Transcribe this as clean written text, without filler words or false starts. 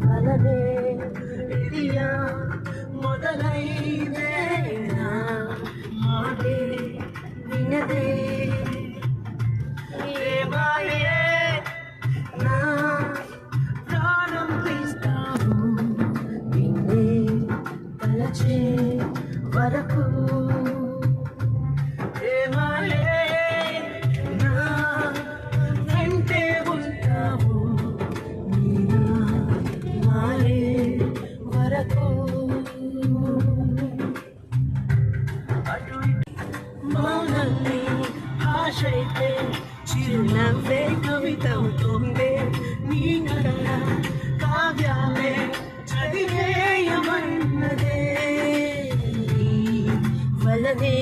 వలనే విడియా మొదలైదేనా మాటే వినదే ప్రేమాయే నా ప్రాణం తీస్తావు నిన్నే తలచే వరకు ప్రేమాయే నా వెంటే ఉంటావు నీనా మారే వరకు అటు మౌనల్ని భాషైతే చిరునవ్వే కవితవుతుందే నీ కళ కావ్యాలే చదివేయమన్నదే నీ వలనే